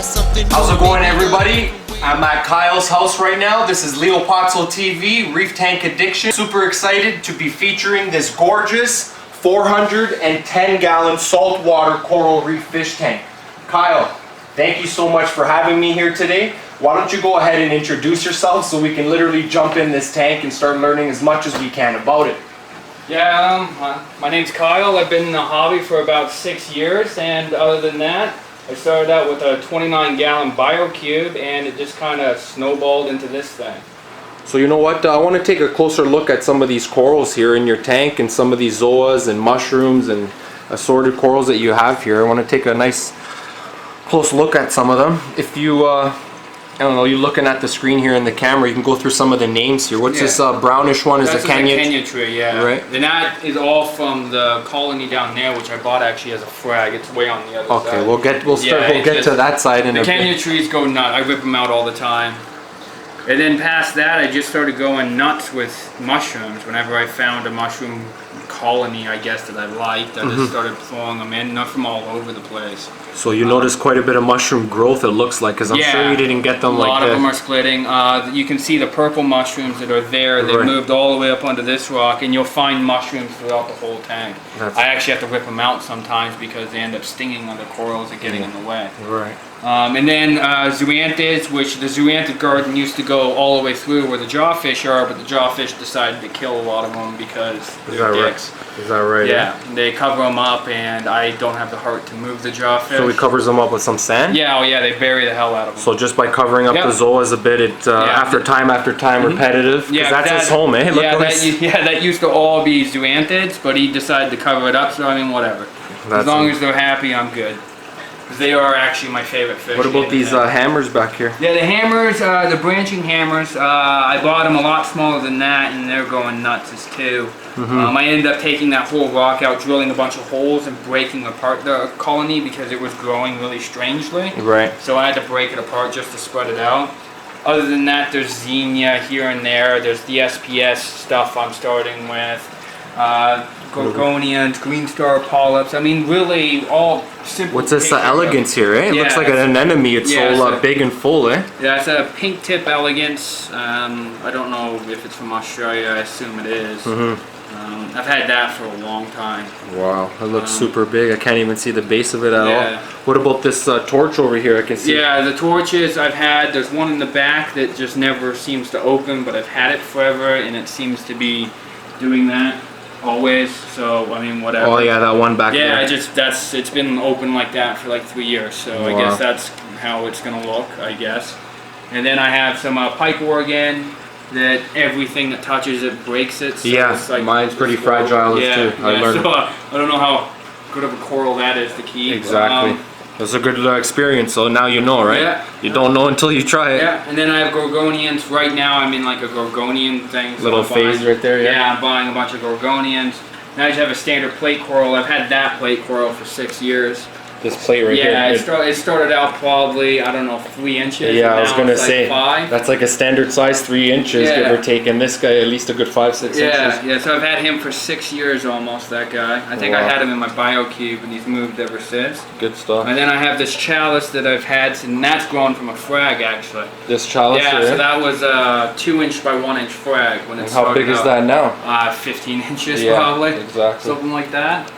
How's it going, everybody? I'm at Kyle's house right now. This is Leopazzo TV, Reef Tank Addiction. Super excited to be featuring this gorgeous 410-gallon saltwater coral reef fish tank. Kyle, thank you so much for having me here today. Why don't you go ahead and introduce yourself so we can literally jump in this tank and start learning as much as we can about it. Yeah, my name's Kyle. I've been in the hobby for about 6 years, and other than that, I started out with a 29-gallon BioCube, and it just kind of snowballed into this thing. So you know what, I want to take a closer look at some of these corals here in your tank and some of these zoas and mushrooms and assorted corals that you have here. I want to take a nice close look at some of them. If you, I don't know, you're looking at the screen here in the camera, you can go through some of the names here. What's this brownish one? That's a Kenya? Kenya tree, yeah. Right. And that is all from the colony down there, which I bought actually as a frag. It's way on the other side. Okay, we'll get to that side in a bit. The Kenya trees go nuts. I rip them out all the time. And then past that, I just started going nuts with mushrooms. Whenever I found a mushroom colony, I guess, that I liked, I just started throwing them in, not from all over the place. So you notice quite a bit of mushroom growth, it looks like, because I'm sure you didn't get them like that. A lot of them are splitting. You can see the purple mushrooms that are there. They moved all the way up onto this rock, and you'll find mushrooms throughout the whole tank. I actually have to rip them out sometimes because they end up stinging on the corals and getting in the way. Right. And then zoanthids, which the zoanthid garden used to go all the way through where the jawfish are, but the jawfish decided to kill a lot of them because they're dicks. Is that right? Yeah, they cover them up, and I don't have the heart to move the jawfish. So he covers them up with some sand? Yeah, oh yeah, they bury the hell out of them. So just by covering up the zoas a bit, it after time, repetitive, because that's his home, eh? That used to all be zoanthids, but he decided to cover it up, so I mean, whatever. As long as they're happy, I'm good. They are actually my favorite fish. What about these hammers back here? Yeah, the hammers, the branching hammers, I bought them a lot smaller than that, and they're going nuts as too. I ended up taking that whole rock out, drilling a bunch of holes, and breaking apart the colony because it was growing really strangely. Right. So I had to break it apart just to spread it out. Other than that, there's Xenia here and there. There's the SPS stuff I'm starting with. Gorgonians, green star polyps. I mean, really all simple. What's this elegance here, eh? It looks like an anemone. It's so big and full, eh? Yeah, it's a pink tip elegance. I don't know if it's from Australia. I assume it is. I've had that for a long time. Wow, it looks super big. I can't even see the base of it at all. What about this torch over here? I can see. Yeah, the torches I've had. There's one in the back that just never seems to open, but I've had it forever, and it seems to be doing that always. So I mean, whatever. Oh yeah, that one back there. Yeah, it's been open like that for like 3 years. So I guess that's how it's gonna look, I guess. And then I have some pike organ that everything that touches it breaks it. So it's like mine's pretty fragile too. I learned. So I don't know how good of a coral that is to keep. Exactly. That's a good experience, so now you know, right? Yeah. You don't know until you try it. Yeah, and then I have Gorgonians. Right now I'm in like a Gorgonian thing. So little phase right there, yeah. I'm buying a bunch of Gorgonians. Now I just have a standard plate coral. I've had that plate coral for 6 years. This plate right here. Yeah, it started out probably, I don't know, 3 inches. Yeah, I was going to say, like 5. That's like a standard size, 3 inches, give or take, and this guy at least a good 5-6 inches. Yeah, so I've had him for 6 years almost, that guy. I think I had him in my BioCube, and he's moved ever since. Good stuff. And then I have this chalice that I've had, and that's grown from a frag, actually. This chalice here? Yeah, so that was a 2-inch by 1-inch frag when it started. How big is that now? 15 inches probably. Exactly. Something like that.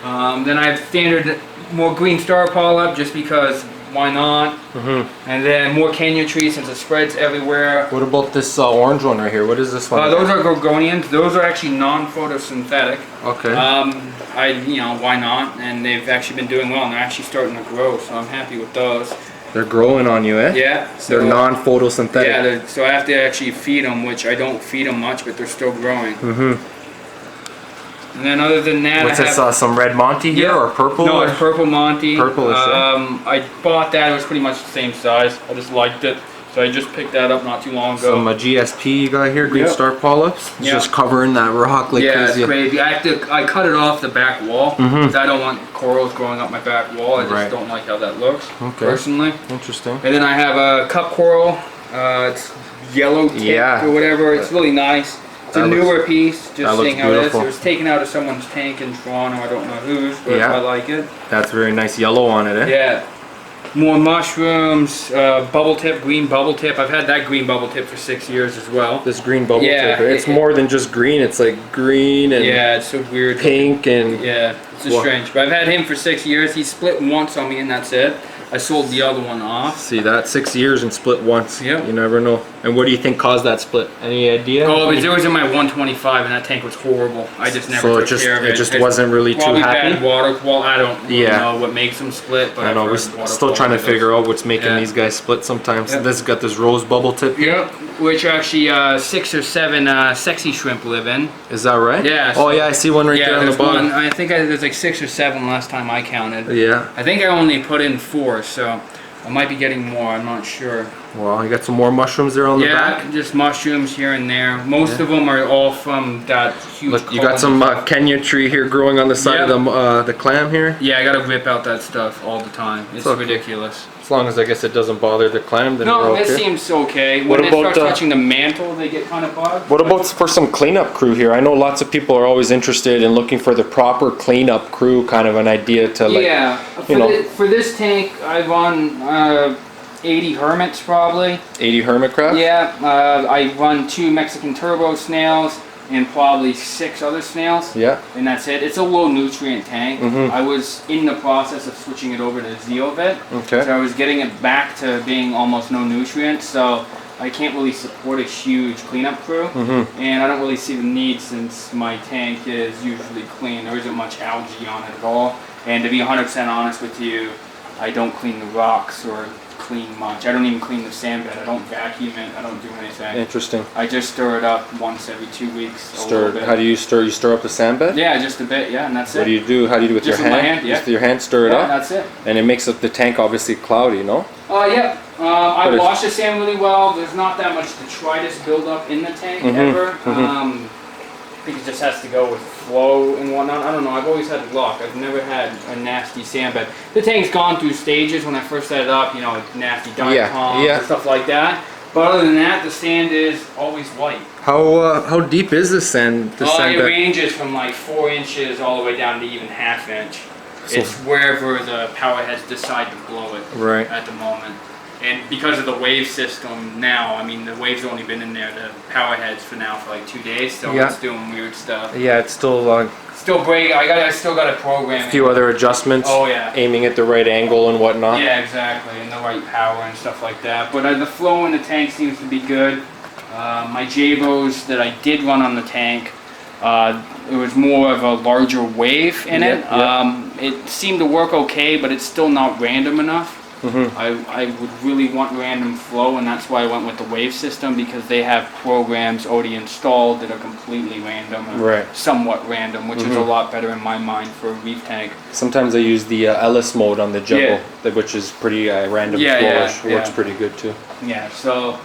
Then I have standard more green star polyp just because why not? And then more Kenya trees since it spreads everywhere. What about this orange one right here? What is this one? Those are Gorgonians. Those are actually non-photosynthetic. Okay. Why not? And they've actually been doing well, and they're actually starting to grow, so I'm happy with those. They're growing on you, eh? Yeah. So they're non-photosynthetic. Yeah, so I have to actually feed them, which I don't feed them much, but they're still growing. And then other than that, what's this? Some red Monty here or purple? No, it's purple Monty. Purple is I bought that. It was pretty much the same size. I just liked it, so I just picked that up not too long ago. Some GSP you got here, green star polyps. It's just covering that rock like crazy. Yeah, it's crazy. I cut it off the back wall because I don't want corals growing up my back wall. I just don't like how that looks personally. Interesting. And then I have a cup coral. It's yellow tipped or whatever. It's really nice. It's a newer piece, just seeing how it is. It was taken out of someone's tank in Toronto, I don't know whose, but I like it. That's very nice yellow on it, eh? Yeah. more mushrooms, bubble tip, green bubble tip. I've had that green bubble tip for 6 years as well. This green bubble Yeah, tip. It's more than just green. It's like green and yeah, it's so weird. pink and Yeah, it's just strange. But I've had him for 6 years. He split once on me and that's it. I sold the other one off. See that? 6 years and split once. Yep. You never know. And what do you think caused that split? Any idea? Oh, it was in my 125 and that tank was horrible. I just never took care of it. It just wasn't really too happy. Bad water quality. I don't really know what makes them split, but I know, we're still trying to figure out what's making these guys split sometimes. Yep. This has got this rose bubble tip here. Yep, which actually 6 or 7 sexy shrimp live in. Is that right? Yeah. Oh yeah, I see one right there on the bottom. I think there's like 6 or 7 last time I counted. Yeah. I think I only put in 4, so I might be getting more, I'm not sure. Well, you got some more mushrooms there on the back? Yeah, just mushrooms here and there. Most of them are all from that huge Look, you got some Kenya tree here growing on the side of the clam here? Yeah, I gotta rip out that stuff all the time. It's ridiculous. As long as I guess it doesn't bother the clam, then no, we're okay. it seems okay. When they start touching the mantle, they get kind of bugged. What about for some cleanup crew here? I know lots of people are always interested in looking for the proper cleanup crew, kind of an idea to like, yeah, for this tank, I run 80 hermits probably. 80 hermit crab? Yeah, I run 2 Mexican turbo snails and probably 6 other snails. Yeah. And that's it. It's a low nutrient tank. I was in the process of switching it over to Zeovit. Okay. So I was getting it back to being almost no nutrients. So I can't really support a huge cleanup crew. And I don't really see the need since my tank is usually clean. There isn't much algae on it at all. And to be 100% honest with you, I don't clean the rocks or clean much. I don't even clean the sand bed. I don't vacuum it. I don't do anything. Interesting. I just stir it up once every 2 weeks. How do you stir? You stir up the sand bed? Yeah, just a bit. Yeah, and that's it. What do you do? How do you do it with just your hand? My hand, yeah. Just with your hand, stir it up. Yeah, that's it. And it makes the tank obviously cloudy, no? Yeah. I wash the sand really well. There's not that much detritus buildup in the tank ever. I think it just has to go with flow and whatnot. I don't know. I've always had luck. I've never had a nasty sand bed. The tank's gone through stages when I first set it up. You know, nasty dive bombs and stuff like that. But other than that, the sand is always white. How deep is the sand? It ranges from like 4 inches all the way down to even ½ inch. It's wherever the power heads decide to blow it at the moment. And because of the wave system now, I mean, the wave's only been in there, the power heads for like 2 days, so it's doing weird stuff. Yeah, it's still break. I still got to program a few other adjustments. Oh yeah. Aiming at the right angle and whatnot. Yeah, exactly, and the right power and stuff like that. But the flow in the tank seems to be good. My JVOs that I did run on the tank, it was more of a larger wave in it. It seemed to work okay, but it's still not random enough. I would really want random flow, and that's why I went with the wave system, because they have programs already installed that are completely random, somewhat random, which is a lot better in my mind for a reef tank. Sometimes I use the Ellis mode on the juggle, which is pretty random flow, works pretty good too. Yeah, so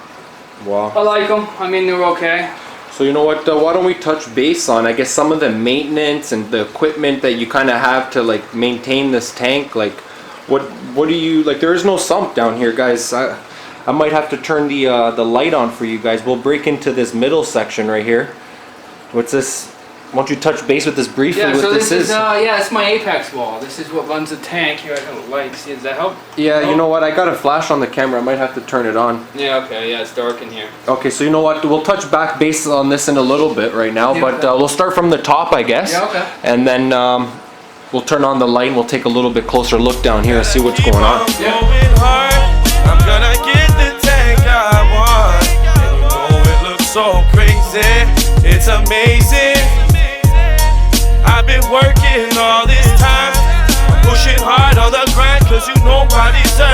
wow. I like them. I mean, they're okay. So you know what, why don't we touch base on, I guess, some of the maintenance and the equipment that you kind of have to like maintain this tank. Like what do you, like, there is no sump down here, guys. I might have to turn the light on for you guys. We'll break into this middle section right here. What's this? Why don't you touch base with this briefly? Yeah, what so this is? it's my apex wall. This is what runs the tank. Here, I got a light. See, does that help? Yeah, you know what? I got a flash on the camera. I might have to turn it on. Yeah, okay. Yeah, it's dark in here. Okay, so you know what? We'll touch back base on this in a little bit right now, but we'll start from the top, I guess. Yeah, okay. And then we'll turn on the light and we'll take a little bit closer look down here and see what's going on. Yeah. I'm gonna get the tank I want. And you know it looks so crazy. It's amazing. I've been working all this time. I'm pushing hard on the grind, cause you know I deserve